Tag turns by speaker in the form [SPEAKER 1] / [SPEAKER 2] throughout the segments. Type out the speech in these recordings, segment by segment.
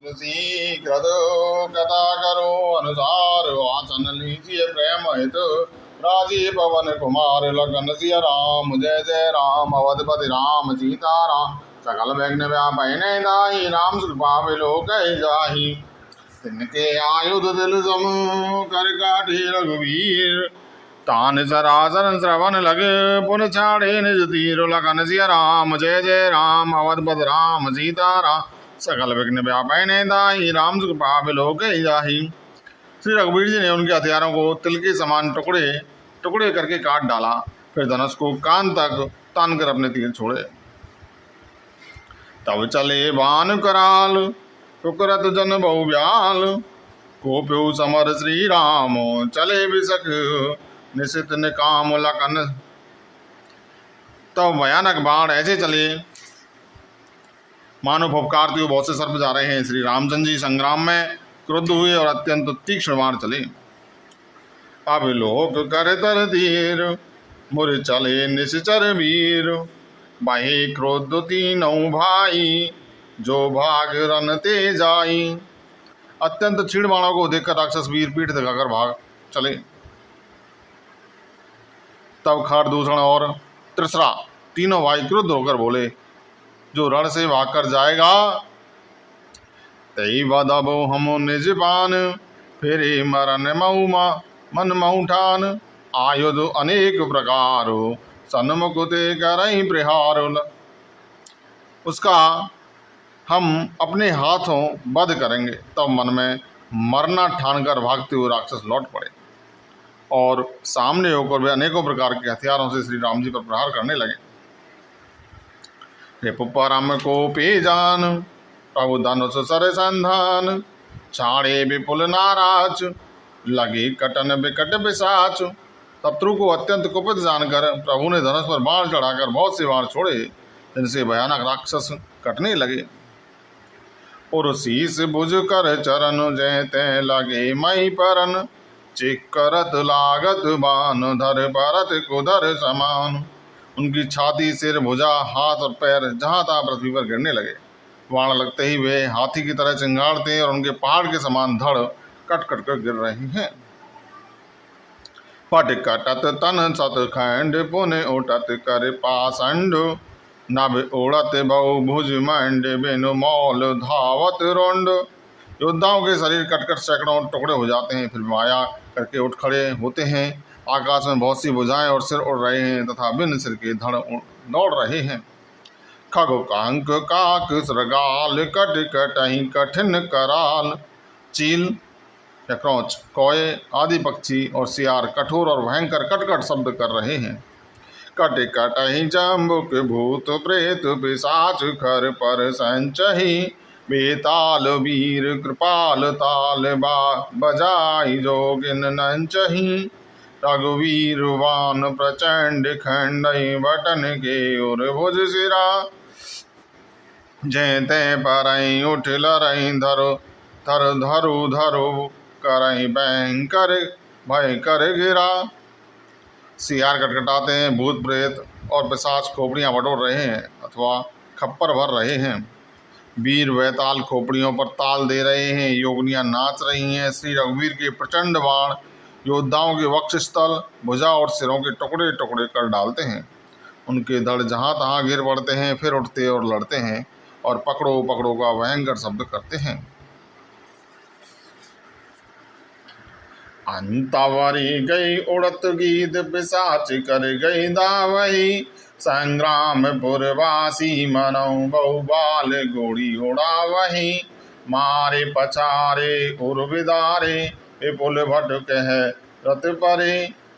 [SPEAKER 1] शीघ्र कथा करो अनुसार आसन लीजिए प्रेम हित राजीव पवन कुमार लगन सिया राम जय जय राम अवधपति राम सीता राम सकल विघ्न व्यापै दाई राम कृपा विलोक जाहि तिनके आयुध दिल सम कर काठी रघुवीर तान सरासर श्रवण लग पुन छाड़े निज तीर लगन सिया राम जय जय राम अवधपति राम सीता राम सकल विघ्न व्यापै दाहि राम कृपा विलोक जाहि। श्री रघुवीर जी ने उनके हथियारों को तिल के समान टुकड़े टुकड़े करके काट डाला, फिर धनुष को कान तक तान कर अपने तीर छोड़े। तब चले बान कराल टुकरत जन बहु ब्याल कोप्यो समर श्री राम चले बिसक निशित निकाम लखन। तब भयानक बाण ऐसे चले मानो फुफकारते हुए बहुत से सर्प जा रहे हैं। श्री रामचंद्र जी संग्राम में क्रुद्ध हुए और अत्यंत तीक्ष्ण बाण चले। अब लोक कर तर धीर मुर चले निश्चर वीर बाहे क्रोध तीनों भाई जो भाग रन ते जाई। अत्यंत क्षीण बाणों को देखकर राक्षस वीर पीठ दिखाकर भाग चले। तब खरदूषण और त्रिसरा तीनों भाई क्रुद्ध होकर बोले, जो रण से भागकर जाएगा तई बदबो हम निज पान फेरे मरन मऊमा मन मऊठान आयुध अनेक प्रकार सन्मुख ते करई प्रहार। उसका हम अपने हाथों वध करेंगे। तब मन में मरना ठानकर भागते हुए राक्षस लौट पड़े और सामने होकर वे अनेकों प्रकार के हथियारों से श्री राम जी पर प्रहार करने लगे। परम को पे जान प्रभु धनुष सर संधान छाड़े विपुल नाराज लगे कटन विकट पिशाच। शत्रु को अत्यंत कुपित जानकर प्रभु ने धनुष पर बाण चढ़ाकर बहुत से बाण छोड़े, जिनसे भयानक राक्षस कटने लगे। और शीस भुज कर चरण जयते लगे मई परन चिकरत लागत बान धर भरत कुधर समान। उनकी छाती सिर भुजा हाथ और पैर जहाँ तहाँ पृथ्वी पर गिरने लगे। बाण लगते ही वे हाथी की तरह चिंगाड़ते और उनके पहाड़ के समान धड़ कट कट कर गिर रही हैं। पट कटत तन सत खंड पुन उठत कर पासंड नभ उड़त बहु भुज मंड बिनु मौल धावत रोंड। योद्धाओं के शरीर कटकर सैकड़ों टुकड़े हो जाते हैं, फिर माया करके उठ खड़े होते हैं। आकाश में बहुत सी भुजाएं और सिर उड़ रहे हैं तथा बिन सिर के धड़ दौड़ रहे हैं। खग कांक काक सृगाल कट कटहि कठिन कराल चील या क्रौच कौए आदि पक्षी और सियार कठोर और भयंकर कटकट शब्द कर रहे हैं। कट कटहि जम्बुक भूत प्रेत पिशाच खर पर संचहि बेताल वीर कृपाल ताल बजाई जोगिन नंचहि। रघुवीर वान प्रचंड खंडई बटन के उर भुज सिरा जयते परई उठ लरई धरो धर धरु धरु करई भयंकर भय कर गिरा। सियार कटकटाते हैं, भूत प्रेत और पिशाच खोपड़ियां बटोर रहे हैं अथवा खप्पर भर रहे हैं। वीर वैताल खोपड़ियों पर ताल दे रहे हैं, योगनियां नाच रही हैं। श्री रघुवीर के प्रचंड बाण योद्धाओं के वक्षस्थल भुजा और सिरों के टुकड़े टुकड़े कर डालते हैं। उनके धड़ जहाँ तहाँ गिर पड़ते हैं, फिर उठते और लड़ते हैं और पकड़ो पकड़ो का भयंकर शब्द करते हैं। अंतावरी गई उड़त गीत पिशाच कर गई दावही संग्राम पुरवासी मनौ बहुबाल गोड़ी उड़ावही मारे पछारे उर्विदारे विपुल भट कह रत परे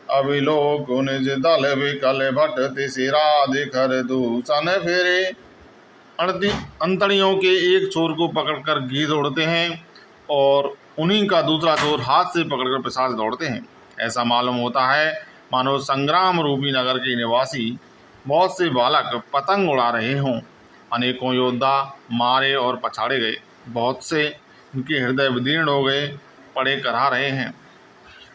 [SPEAKER 1] अभिलोक निज दल विकल भट तिसिरा दिखर दूषण फिरे। अंतड़ियों के एक छोर को पकड़कर गीत उड़ते हैं और उन्हीं का दूसरा छोर हाथ से पकड़कर पिशाच दौड़ते हैं। ऐसा मालूम होता है मानो संग्राम रूपी नगर के निवासी बहुत से बालक पतंग उड़ा रहे हों। अनेकों योद्धा मारे और पछाड़े गए, बहुत से उनके हृदय विदीर्ण हो गए पड़े करहा रहे हैं।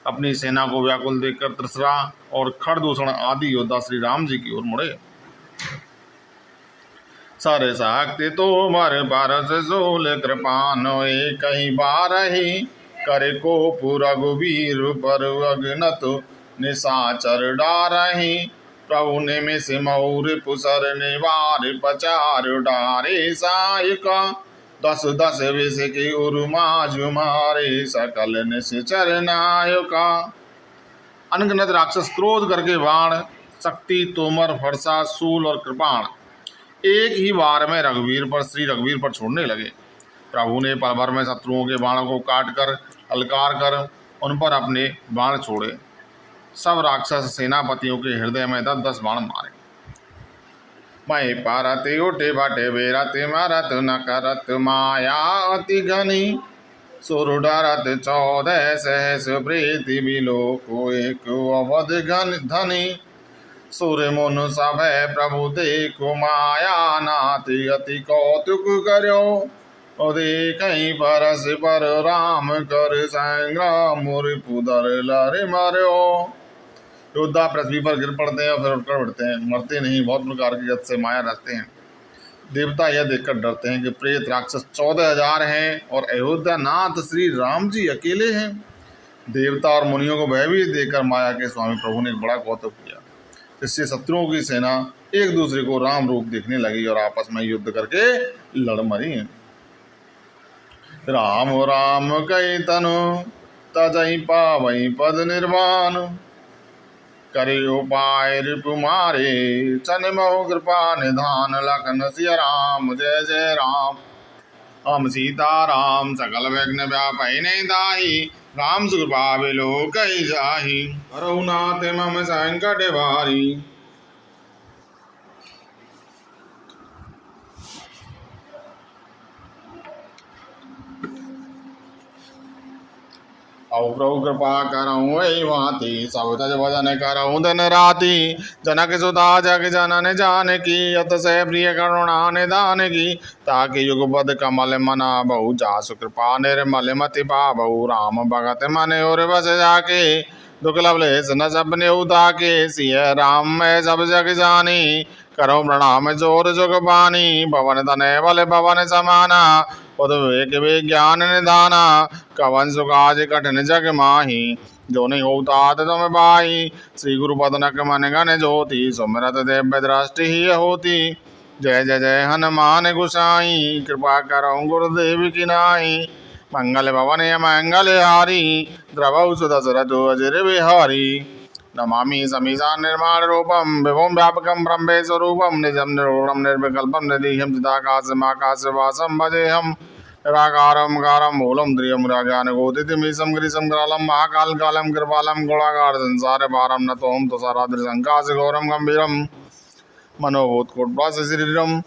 [SPEAKER 1] अपनी सेना को व्याकुल देखकर त्रिसरा और खरदूषण आदि योद्धा श्री राम जी की ओर मुड़े। सर शक्ति तुमर परस शूल कृपानो कहीं बार ही कर को रघुवीर पर अग्नत निशाचर डारही प्रभु निमिष मौर पुसर निवार पचार डारे सायिका दस दस विष की उर्मा जुमारे सकल निश्चर नायका। अनगिनत राक्षस क्रोध करके बाण, शक्ति, तोमर, फरसा, शूल और कृपाण एक ही बार में रघुवीर पर श्री रघुवीर पर छोड़ने लगे। प्रभु ने पल भर में शत्रुओं के बाणों को काट कर हलकार कर उन पर अपने बाण छोड़े। सब राक्षस सेनापतियों के हृदय में 10-10 बाण मारे। मैं पारते उठे बाटे बेरत मारत न करत माया अति घनी सुर डरत 14 सहस प्रीति बिलो को एक अवध घन धनी सुर मुन सब प्रभु देखो माया नाति अति कौतुक करो उदे कहीं परस पर राम कर संग्राम पुदर लरे मरो। योद्धा पृथ्वी पर गिर पड़ते हैं और फिर उठकर उठते हैं, मरते नहीं, बहुत प्रकार की गत से माया रखते हैं। देवता यह देखकर डरते हैं कि प्रेत राक्षस 14,000 हैं और अयोध्या नाथ श्री राम जी अकेले हैं। देवता और मुनियों को भयभीत देकर माया के स्वामी प्रभु ने बड़ा कौतुक किया। इससे शत्रुओं की सेना एक दूसरे को राम रूप देखने लगी और आपस में युद्ध करके लड़ मरी। राम राम कई तनु तजई पावई पद निर्वाण करे उपाय रिपुमारे चन महो कृपा निधान लखन सिया राम जय जय राम। हम सीता राम सकल विघ्न व्यापै नहीं दाही राम सुकृपा बिलो कही जाही रघुनाथ मम संकट भारी। औ प्रभु कृपा करऊँ वही भांति सब तज भजन करऊँ दिन राति जनक सुता जग जनन जान की यत से प्रिय करुणा निदान की ताकि युगपद कमल मना बहु जासु कृपा निर्मल मति पाबहु राम भगत मन और बस जाके दुर्लभ लेस न सपने उताके सिय राम मैं सब जग जानी करो प्रणाम जोर जुग पानी भवन तनय बल भवन समाना विवेक विज्ञान निधाना कवन सुकाज कठिन जग माही जो नहीं होता तुम बाई श्री गुरु पदनक मन गण ज्योति सुमिरत देव दृष्टि ही होती जय जय जय हनुमान गुसाई कृपा करो गुरुदेव की नाई मंगल भवन मंगल हारी द्रवौ सुदशरथ अजर विहारी नमामि समीसा निर्माण रूपम विभुम व्यापकम ब्रह्मे स्वरूपम निजम निर्गुणम निर्विकल्पम निरीहम चिदाकाशमाकाशवासम भजेहम निराकारम कारम मूलम द्रियम ज्ञानगोदितमीशम गिरीशम करालम महाकाल कालम कृपालम गुणागार संसार पारम न तो हम तो साराद्रि संकाश गौरम गंभीरम मनोभूतकोटवास शरीरम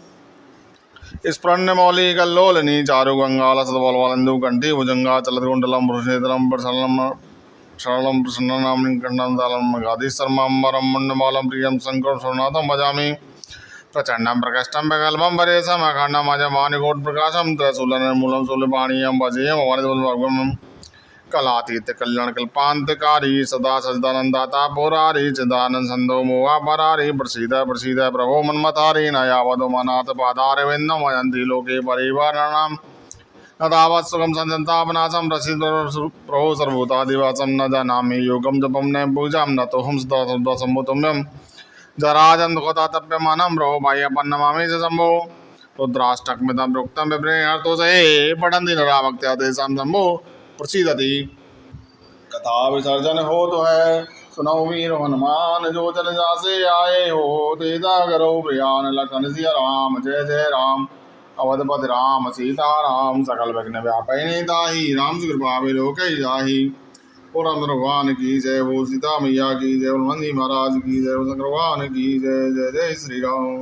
[SPEAKER 1] स्फुरण्य मौली कल्लोलनी चारु गंगाल सदबलवलंदु कंठी भुजंगा चलत कुंडलम पुरुषेतरम प्रसन्नम शरणं प्रसन्ननाम कंडनदालम गादी शर्मांबरम मुंडमालम प्रियम शंकर सोनाथम भजामि प्रचंडम प्रकष्टम विकल्पम परेशम अखंडम अजमानिकोट प्रकाशम त्रैशूलनिर्मूलम शूलपाणीयम भजेयम अवनिर्भगवम् कलातीत कल्याण कल्पांतकारी सदा सजदानंदाता पुरारी चिदानंद संदो मोहा परारी प्रसीद प्रसीद प्रभो मन्मथारी नयावधो मनाथ पादार विंदम अयंती लोके परिवाराणाम नदावत् सुखम संतापनाशम रसिद प्रभो सर्वभूतादिवासम न जानामि योगम जपम न पूजाम न तो हम सदा सम्मुतम्यम जराजन दुखतातप्यमानम प्रभो बाह्यपन नमामि च शंभो रुद्राष्टकमिदं प्रोक्तं विप्रेणार्थो से पठन्ति नराभक्त्या तेषां शंभो प्रसीदति। कथा विसर्जन हो तो है सुनो वीर हनुमान जो जन जासे आए हो तेजा करो प्रियान लखन सिया राम जय जय राम। अवधपति राम सीता राम सकल विघ्न व्यापै नहीं दाही राम कृपा बिलो कही जाही। पुरंदर भगवान की जय, वो सीता मैया की जय, हनुमान जी महाराज की जय, शंकर भगवान की जय। जय जय श्री राम।